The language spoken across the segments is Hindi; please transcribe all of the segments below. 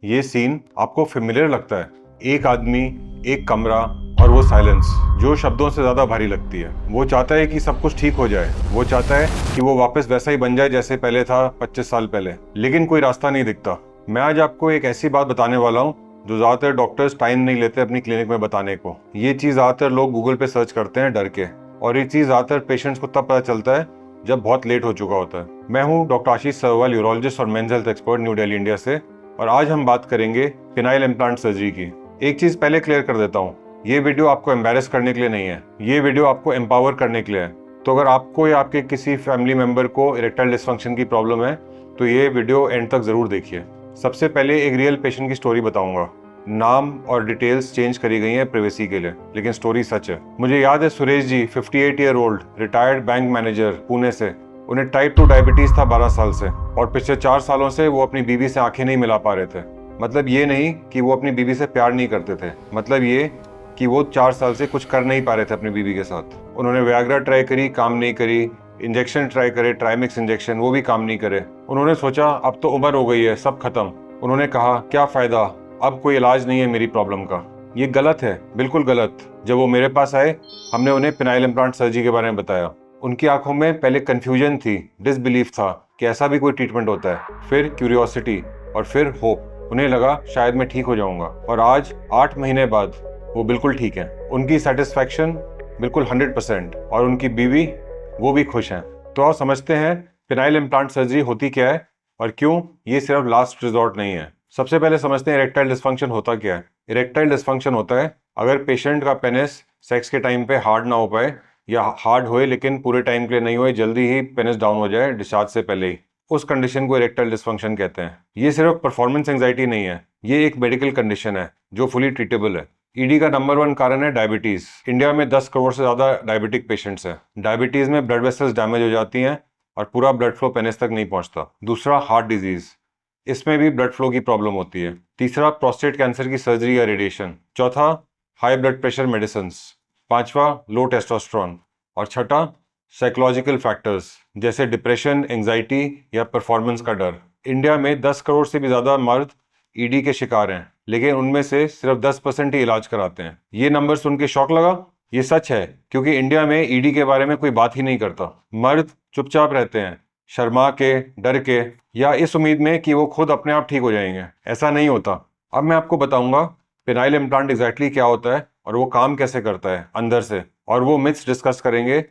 ये सीन आपको फेमिलियर लगता है? एक आदमी, एक कमरा और वो साइलेंस जो शब्दों से ज्यादा भारी लगती है। वो चाहता है कि सब कुछ ठीक हो जाए, वो चाहता है कि वो वापस वैसा ही बन जाए जैसे पहले था 25 साल पहले, लेकिन कोई रास्ता नहीं दिखता। मैं आज आपको एक ऐसी बात बताने वाला हूँ जो ज्यादातर डॉक्टर्स टाइम नहीं लेते अपनी क्लिनिक में बताने को। ये चीज ज्यादातर लोग गूगल पे सर्च करते हैं डर के, और ये चीज ज्यादातर पेशेंट्स को तब पता चलता है जब बहुत लेट हो चुका होता है। मैं हूँ डॉक्टर आशीष सर्वाल, यूरोलॉजिस्ट और men's health expert, new Delhi, India से। और आज हम बात करेंगे पेनाइल इम्प्लांट सर्जरी की। एक चीज पहले क्लियर कर देता हूँ, ये वीडियो आपको एम्बैरेस करने के लिए नहीं है, ये वीडियो आपको एम्पावर करने के लिए है। तो अगर आपको या आपके किसी फैमिली मेंबर को इरेक्टाइल डिसफंक्शन की प्रॉब्लम है तो ये वीडियो एंड तक जरूर देखिए। सबसे पहले एक रियल पेशेंट की स्टोरी बताऊंगा। नाम और डिटेल्स चेंज करी गई हैं प्राइवेसी के लिए, लेकिन स्टोरी सच है। मुझे याद है Suresh ji, 58 year old, retired bank manager, Pune से। उन्हें टाइप 2 डायबिटीज था 12 साल से, और पिछले 4 सालों से वो अपनी बीवी से आंखें नहीं मिला पा रहे थे। मतलब ये नहीं कि वो अपनी बीवी से प्यार नहीं करते थे, मतलब ये कि वो 4 साल से कुछ कर नहीं पा रहे थे अपनी बीवी के साथ। उन्होंने वियाग्रा ट्राई करी, काम नहीं करी। इंजेक्शन ट्राई करे, ट्राइमिक्स इंजेक्शन, वो भी काम नहीं करे। उन्होंने सोचा अब तो उम्र हो गई है, सब खत्म। उन्होंने कहा क्या फायदा, अब कोई इलाज नहीं है मेरी प्रॉब्लम का। ये गलत है, बिल्कुल गलत। जब वो मेरे पास आए, हमने उन्हें पेनाइल इम्प्लांट सर्जरी के बारे में बताया। उनकी आंखों में पहले कंफ्यूजन थी, डिसबिलीफ था कि ऐसा भी कोई ट्रीटमेंट होता है, फिर क्यूरियोसिटी, और फिर होप। उन्हें लगा शायद मैं ठीक हो जाऊंगा, और आज 8 महीने बाद वो बिल्कुल ठीक है। उनकी सेटिस्फैक्शन बिल्कुल 100%, और उनकी बीवी वो भी खुश हैं। तो आप समझते हैं पेनाइल इम्प्लांट सर्जरी होती क्या है और क्यों ये सिर्फ लास्ट रिजॉर्ट नहीं है। सबसे पहले समझते हैं इरेक्टाइल डिसफंक्शन होता क्या है। इरेक्टाइल डिसफंक्शन होता है अगर पेशेंट का पेनिस सेक्स के टाइम पे हार्ड ना हो पाए, या हार्ड होए लेकिन पूरे टाइम के लिए नहीं होए, जल्दी ही पेनिस डाउन हो जाए डिस्चार्ज से पहले ही। उस कंडीशन को इरेक्टाइल डिसफंक्शन कहते हैं। ये सिर्फ परफॉर्मेंस एंजाइटी नहीं है, ये एक मेडिकल कंडीशन है जो फुली ट्रीटेबल है। ईडी का नंबर 1 कारण है डायबिटीज। इंडिया में 10 करोड़ से ज्यादा डायबिटिक पेशेंट्स हैं। डायबिटीज में ब्लड वेसल्स डैमेज हो जाती हैं और पूरा ब्लड फ्लो पेनिस तक नहीं पहुंचता। दूसरा, हार्ट डिजीज, इसमें भी ब्लड फ्लो की प्रॉब्लम होती है। तीसरा, प्रोस्टेट कैंसर की सर्जरी या रेडिएशन। चौथा, हाई ब्लड प्रेशर मेडिसिन। पांचवा, लो टेस्टोस्टेरोन। और छठा, साइकोलॉजिकल फैक्टर्स जैसे डिप्रेशन, एंजाइटी या परफॉर्मेंस का डर। इंडिया में 10 करोड़ से भी ज्यादा मर्द ईडी के शिकार हैं, लेकिन उनमें से सिर्फ 10% ही इलाज कराते हैं। ये नंबर सुन के शौक लगा? ये सच है, क्योंकि इंडिया में ईडी के बारे में कोई बात ही नहीं करता। मर्द चुपचाप रहते हैं, शर्मा के, डर के, या इस उम्मीद में कि वो खुद अपने आप ठीक हो जाएंगे। ऐसा नहीं होता। अब मैं आपको बताऊंगा पेनाइल इम्प्लांट एग्जैक्टली क्या होता है और वो काम कैसे करता है अंदर से, और वो मिथ्स डिस्कस करेंगे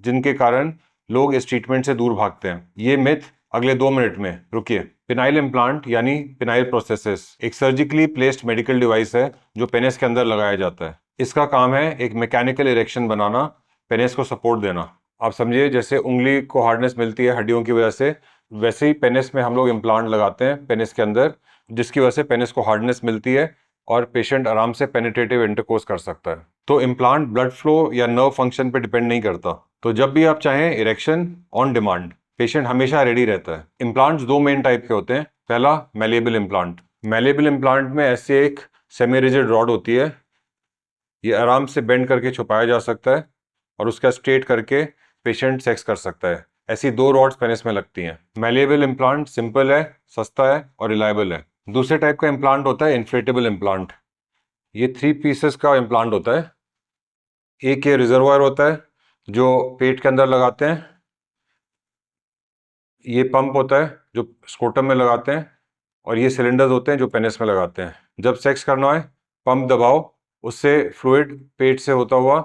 जिनके कारण लोग इस ट्रीटमेंट से दूर भागते हैं। ये मिथ अगले 2 मिनट में। रुकिए। पेनाइल इम्प्लांट यानी पेनाइल प्रोस्थेसिस एक सर्जिकली प्लेस्ड मेडिकल डिवाइस है जो पेनिस के अंदर लगाया जाता है। इसका काम है एक मैकेनिकल इरेक्शन बनाना, पेनिस को सपोर्ट देना। आप समझिए जैसे उंगली को हार्डनेस मिलती है हड्डियों की वजह से, वैसे ही पेनिस में हम लोग इम्प्लांट लगाते हैं पेनिस के अंदर, जिसकी वजह से पेनिस को हार्डनेस मिलती है और पेशेंट आराम से पेनिट्रेटिव इंटरकोर्स कर सकता है। तो इम्प्लांट ब्लड फ्लो या नर्व फंक्शन पे डिपेंड नहीं करता। तो जब भी आप चाहें इरेक्शन ऑन डिमांड, पेशेंट हमेशा रेडी रहता है। इम्प्लांट्स 2 मेन टाइप के होते हैं। पहला, मैलेबल इम्प्लांट। मैलेबल इम्प्लांट में ऐसे एक सेमी रिजिड रॉड होती है, ये आराम से बेंड करके छुपाया जा सकता है और उसका स्ट्रेट करके पेशेंट सेक्स कर सकता है। ऐसी 2 रॉड्स पेनिस में लगती हैं। मैलेबल इम्प्लांट सिंपल है, सस्ता है और रिलायबल है। दूसरे टाइप का इम्प्लांट होता है इन्फ्लेटेबल इम्प्लांट। ये 3 पीसेस का इम्प्लांट होता है। एक ये रिजर्वायर होता है जो पेट के अंदर लगाते हैं। ये पंप होता है जो स्क्रोटम में लगाते हैं, और ये सिलेंडर्स होते हैं जो पेनिस में लगाते हैं। जब सेक्स करना है, पंप दबाओ, उससे फ्लूइड पेट से होता हुआ,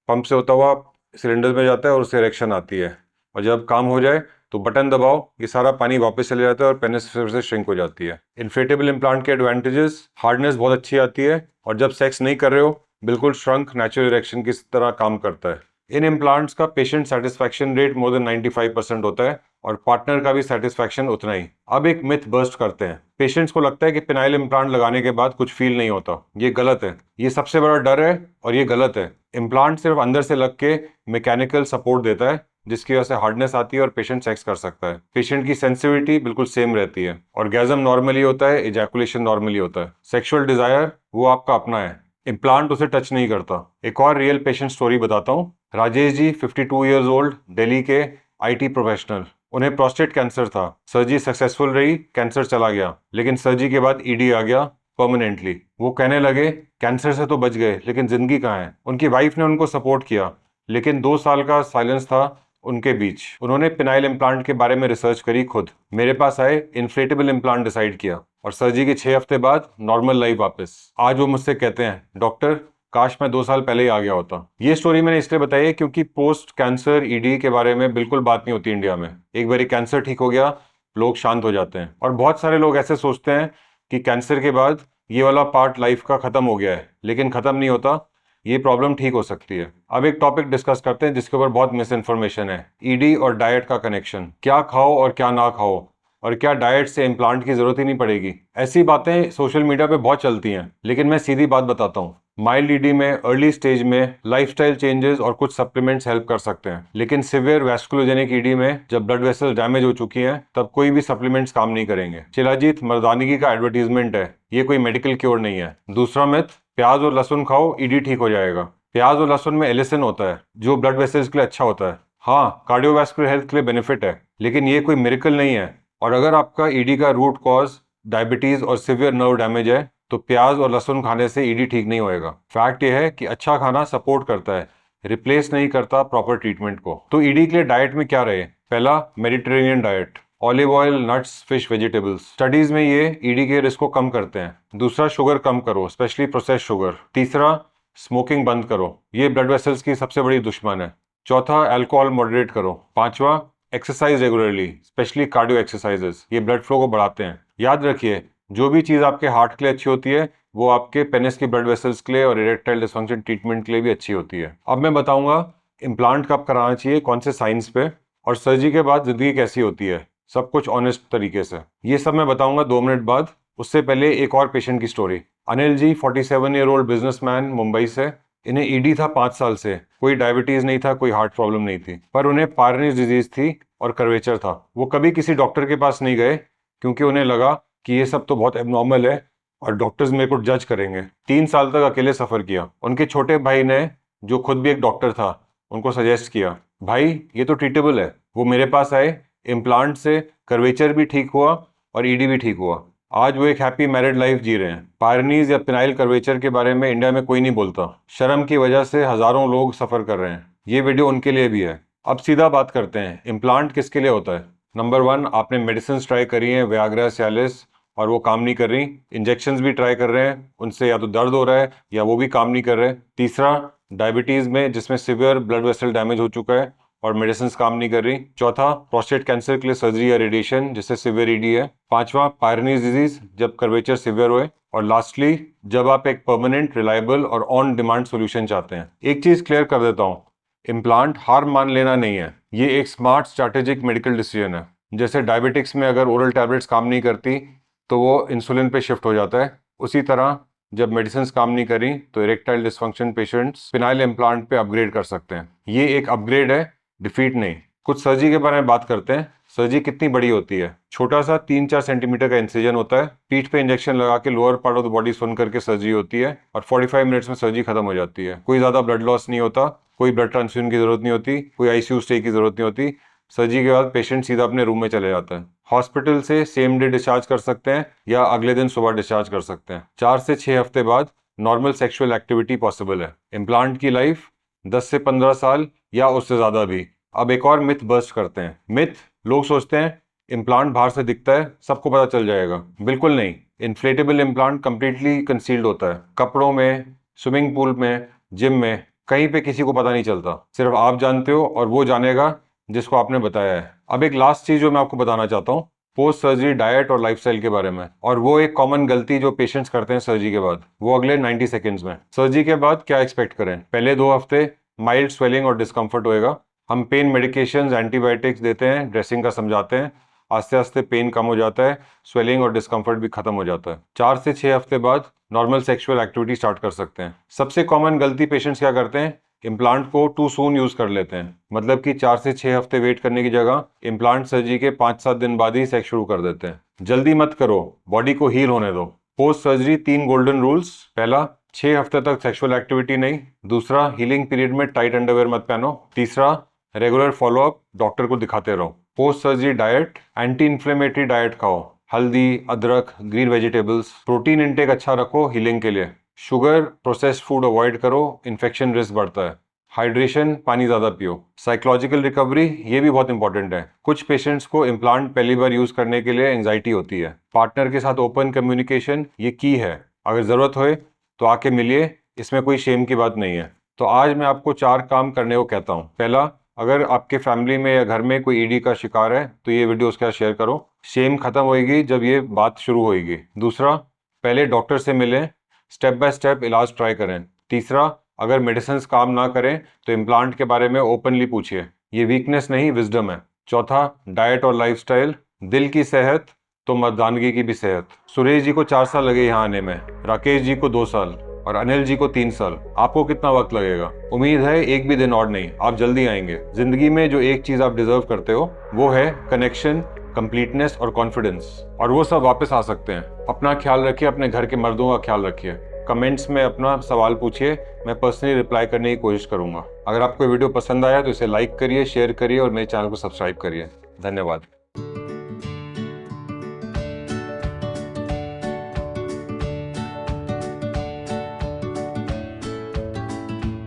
पंप से होता हुआ सिलेंडर में जाता है और उससे इरेक्शन आती है। और जब काम हो जाए तो बटन दबाओ, ये सारा पानी वापस चले जाता है और पेनिस फिर से श्रिंक हो जाती है। इन्फ्लेटेबल इम्प्लांट के एडवांटेजेस, हार्डनेस बहुत अच्छी आती है, और जब सेक्स नहीं कर रहे हो बिल्कुल श्रंक नेचुरल इरेक्शन की तरह काम करता है। इन इम्प्लांट्स का patient satisfaction rate more than 95% होता है, और पार्टनर का भी सेटिस्फैक्शन उतना ही। अब एक मिथ बर्स्ट करते हैं। पेशेंट्स को लगता है कि पेनाइल इम्प्लांट लगाने के बाद कुछ फील नहीं होता। ये गलत है, ये सबसे बड़ा डर है और ये गलत है। इम्प्लांट सिर्फ अंदर से लग के मैकेनिकल सपोर्ट देता है, जिसकी वजह से हार्डनेस आती है और पेशेंट सेक्स कर सकता है। पेशेंट की सेंसिटिविटी बिल्कुल सेम रहती है। ऑर्गेज्म नॉर्मली होता है, इजैकुलेशन नॉर्मली होता है। सेक्सुअल डिजायर वो आपका अपना है, इम्प्लांट उसे टच नहीं करता। एक और रियल पेशेंट स्टोरी बताता हूँ। राजेश जी, 52 ईयर्स ओल्ड, दिल्ली के आईटी प्रोफेशनल। उन्हें प्रोस्टेट कैंसर था। सर्जरी सक्सेसफुल रही, कैंसर चला गया, लेकिन सर्जरी के बाद ईडी आ गया परमानेंटली। वो कहने लगे कैंसर से तो बच गए, लेकिन जिंदगी कहाँ है। उनकी वाइफ ने उनको सपोर्ट किया, लेकिन 2 साल का साइलेंस था उनके बीच। उन्होंने पिनाइल इम्प्लांट के बारे में रिसर्च करी खुद, मेरे पास आए, इन्फ्लेटेबल इम्प्लांट डिसाइड किया, और सर्जरी के 6 हफ्ते बाद नॉर्मल लाइफ वापस। आज वो मुझसे कहते हैं डॉक्टर काश मैं 2 साल पहले ही आ गया होता। ये स्टोरी मैंने इसलिए बताई है क्योंकि पोस्ट कैंसर ईडी के बारे में बिल्कुल बात नहीं होती इंडिया में। एक बार कैंसर ठीक हो गया, लोग शांत हो जाते हैं, और बहुत सारे लोग ऐसे सोचते हैं कि कैंसर के बाद ये वाला पार्ट लाइफ का खत्म हो गया है, लेकिन खत्म नहीं होता, ये प्रॉब्लम ठीक हो सकती है। अब एक टॉपिक डिस्कस करते हैं जिसके ऊपर बहुत मिस इन्फॉर्मेशन है, ईडी और डाइट का कनेक्शन। क्या खाओ और क्या ना खाओ, और क्या डाइट से इम्प्लांट की जरूरत ही नहीं पड़ेगी। ऐसी बातें सोशल मीडिया पे बहुत चलती हैं, लेकिन मैं सीधी बात बताता हूँ। माइल्ड ईडी में अर्ली स्टेज में लाइफस्टाइल चेंजेस और कुछ सप्लीमेंट्स हेल्प कर सकते हैं, लेकिन सिवियर वैस्कुलोजेनिक ईडी में जब ब्लड वेसल डैमेज हो चुकी हैं तब कोई भी सप्लीमेंट्स काम नहीं करेंगे। शिलाजीत मर्दानगी का एडवर्टीजमेंट है, ये कोई मेडिकल क्योर नहीं है। दूसरा मिथ, प्याज और लहसुन खाओ ईडी ठीक हो जाएगा। प्याज और लहसुन में एलिसिन होता है जो ब्लड वेसल्स के लिए अच्छा होता है। हाँ, कार्डियोवैस्कुलर हेल्थ के लिए बेनिफिट है, लेकिन ये कोई मिरेकल नहीं है। और अगर आपका ईडी का रूट कॉज डायबिटीज और सिवियर नर्व डैमेज है तो प्याज और लहसुन खाने से ईडी ठीक नहीं होएगा। फैक्ट यह है कि अच्छा खाना सपोर्ट करता है, रिप्लेस नहीं करता प्रॉपर ट्रीटमेंट को। तो ईडी के लिए डाइट में क्या रहे? पहला, Mediterranean diet, olive oil, nuts, fish, vegetables. Studies में ये ईडी के रिस्क को कम करते हैं। दूसरा, शुगर कम करो, स्पेशली प्रोसेस्ड शुगर। तीसरा, स्मोकिंग बंद करो, ये ब्लड वेसल्स की सबसे बड़ी दुश्मन है। चौथा, अल्कोहल मॉडरेट करो। पांचवा, exercise regularly, specially cardio exercises, ये ब्लड फ्लो को बढ़ाते हैं। याद रखिए, जो भी चीज़ आपके हार्ट के लिए अच्छी होती है वो आपके पेनिस की ब्लड वेसल्स के लिए और इरेक्टाइल डिसफंक्शन ट्रीटमेंट के लिए भी अच्छी होती है। अब मैं बताऊंगा इम्प्लांट कब कराना चाहिए, कौन से साइंस पे, और सर्जरी के बाद जिंदगी कैसी होती है, सब कुछ ऑनेस्ट तरीके से। ये सब मैं बताऊंगा 2 मिनट बाद। उससे पहले एक और पेशेंट की story. Anil ji 47-year-old businessman, Mumbai से। इन्हें ईडी था 5 साल से, कोई डायबिटीज नहीं था, कोई हार्ट प्रॉब्लम नहीं थी, पर उन्हें पार्निस डिजीज थी और कर्वेचर था। वो कभी किसी डॉक्टर के पास नहीं गए क्योंकि उन्हें लगा कि ये सब तो बहुत एबनॉर्मल है और डॉक्टर्स मेरे को जज करेंगे। 3 साल तक अकेले सफर किया। उनके छोटे भाई ने, जो खुद भी एक डॉक्टर था, उनको सजेस्ट किया, भाई ये तो ट्रीटेबल है। वो मेरे पास आए, इम्प्लांट से कर्वेचर भी ठीक हुआ और ईडी भी ठीक हुआ। आज वो एक हैप्पी मैरिड लाइफ जी रहे हैं। पायरनीज या पिनाइल कर्वेचर के बारे में इंडिया में कोई नहीं बोलता, शर्म की वजह से हजारों लोग सफर कर रहे हैं। ये वीडियो उनके लिए भी है। अब सीधा बात करते हैं, इम्प्लांट किसके लिए होता है। नंबर 1, आपने मेडिसिन ट्राई करी है, वियाग्रा, सियालिस, और वो काम नहीं कर रही। इंजेक्शंस भी ट्राई कर रहे हैं, उनसे या तो दर्द हो रहा है या वो भी काम नहीं कर रहे। तीसरा, डायबिटीज में जिसमें सिवियर ब्लड वेसल डैमेज हो चुका है और मेडिसिन काम नहीं कर रही। चौथा, प्रोस्टेट कैंसर के लिए सर्जरी या रेडिएशन जिससे सिवियर ईडी है। पांचवा, पायरनीज डिजीज जब कर्वेचर सिवियर होए। और लास्टली, जब आप एक परमानेंट, रिलायबल और ऑन डिमांड सोल्यूशन चाहते हैं। एक चीज क्लियर कर देता हूँ, इम्प्लांट हार मान लेना नहीं है, ये एक स्मार्ट स्ट्रैटेजिक मेडिकल डिसीजन है। जैसे डायबिटिक्स में अगर ओरल टैबलेट्स काम नहीं करती तो वो इंसुलिन पे शिफ्ट हो जाता है, उसी तरह जब मेडिसिन काम नहीं करी तो erectile dysfunction patients phenyl implant पे अपग्रेड कर सकते हैं। ये एक अपग्रेड है, डिफीट नहीं। कुछ सर्जरी के बारे में बात करते हैं। सर्जरी कितनी बड़ी होती है? छोटा सा 3-4 सेंटीमीटर का इंसिजन होता है, पीठ पे इंजेक्शन लगा के lower part of the body सुन करके सर्जरी होती है और 45 मिनट्स में सर्जरी खत्म हो जाती है। कोई ज्यादा ब्लड लॉस नहीं होता, कोई ब्लड ट्रांसफ्यूजन की जरूरत नहीं होती, कोई आईसीयू स्टे की जरूरत नहीं होती। सर्जरी के बाद पेशेंट सीधा अपने रूम में चले जाता है। हॉस्पिटल से सेम डे डिस्चार्ज कर सकते हैं या अगले दिन सुबह डिस्चार्ज कर सकते हैं। 4 से 6 हफ्ते बाद नॉर्मल सेक्सुअल एक्टिविटी पॉसिबल है। इम्प्लांट की लाइफ 10 से 15 साल या उससे ज्यादा भी। अब एक और मिथ बस्ट करते हैं। मिथ, लोग सोचते हैं इम्प्लांट बाहर से दिखता है, सबको पता चल जाएगा। बिल्कुल नहीं। इन्फ्लेटेबल इम्प्लांट कंप्लीटली कंसील्ड होता है, कपड़ों में, स्विमिंग पूल में, जिम में, कहीं पे किसी को पता नहीं चलता। सिर्फ आप जानते हो और वो जानेगा जिसको आपने बताया है। अब एक लास्ट चीज जो मैं आपको बताना चाहता हूँ, पोस्ट सर्जरी डाइट और लाइफस्टाइल के बारे में, और वो एक कॉमन गलती जो पेशेंट्स करते हैं सर्जरी के बाद, वो अगले 90 सेकेंड्स में। सर्जरी के बाद क्या एक्सपेक्ट करें? पहले 2 हफ्ते माइल्ड स्वेलिंग और डिस्कम्फर्ट होएगा। हम पेन मेडिकेशंस, एंटीबायोटिक्स देते हैं, ड्रेसिंग का समझाते हैं, आस्ते आस्ते पेन कम हो जाता है, स्वेलिंग और डिस्कम्फर्ट भी खत्म हो जाता है। 4 से 6 हफ्ते बाद नॉर्मल सेक्सुअल एक्टिविटी स्टार्ट कर सकते हैं। सबसे कॉमन गलती पेशेंट्स क्या करते हैं, इम्प्लांट को टू सून यूज कर लेते हैं, मतलब कि 4 से 6 हफ्ते वेट करने की जगह इम्प्लांट सर्जरी के 5-7 दिन बाद ही सेक्स शुरू कर देते हैं। जल्दी मत करो, बॉडी को हील होने दो। Post surgery 3 golden rules. पहला, 6 हफ्ते तक सेक्सुअल एक्टिविटी नहीं। दूसरा, हीलिंग पीरियड में टाइट अंडरवेयर मत पहनो। तीसरा, रेगुलर फॉलोअप, डॉक्टर को दिखाते रहो। Post surgery diet, anti inflammatory diet खाओ, हल्दी, अदरक, ग्रीन वेजिटेबल्स। प्रोटीन इंटेक अच्छा रखो हीलिंग के लिए। शुगर, प्रोसेस्ड फूड अवॉइड करो, इन्फेक्शन रिस्क बढ़ता है। हाइड्रेशन, पानी ज़्यादा पियो। साइकोलॉजिकल रिकवरी, ये भी बहुत इंपॉर्टेंट है। कुछ पेशेंट्स को इम्प्लांट पहली बार यूज़ करने के लिए एंजाइटी होती है। पार्टनर के साथ ओपन कम्युनिकेशन ये की है। अगर ज़रूरत होए तो आके मिलिए, इसमें कोई शेम की बात नहीं है। तो आज मैं आपको 4 काम करने को कहता हूँ। पहला, अगर आपके फैमिली में या घर में कोई ईडी का शिकार है तो ये वीडियो उसके साथ शेयर करो। शेम खत्म होएगी जब ये बात शुरू होएगी। दूसरा, पहले डॉक्टर से मिलें, स्टेप बाय स्टेप इलाज ट्राई करें। तीसरा, अगर मेडिसिन काम ना करें तो इम्प्लांट के बारे में ओपनली पूछिए, ये वीकनेस नहीं विजडम है। चौथा, डाइट और लाइफस्टाइल, दिल की सेहत तो मर्दानगी की भी सेहत। सुरेश जी को 4 साल लगे यहाँ आने में, राकेश जी को 2 साल और अनिल जी को 3 साल। आपको कितना वक्त लगेगा? उम्मीद है एक भी दिन और नहीं, आप जल्दी आएंगे। जिंदगी में जो एक चीज आप डिजर्व करते हो वो है कनेक्शन, कंप्लीटनेस और कॉन्फिडेंस, और वो सब वापस आ सकते हैं। अपना ख्याल रखिए, अपने घर के मर्दों का ख्याल रखिए। कमेंट्स में अपना सवाल पूछिए, मैं पर्सनली रिप्लाई करने की कोशिश करूंगा। अगर आपको वीडियो पसंद आया तो इसे लाइक करिए, शेयर करिए और मेरे चैनल को सब्सक्राइब करिए। धन्यवाद।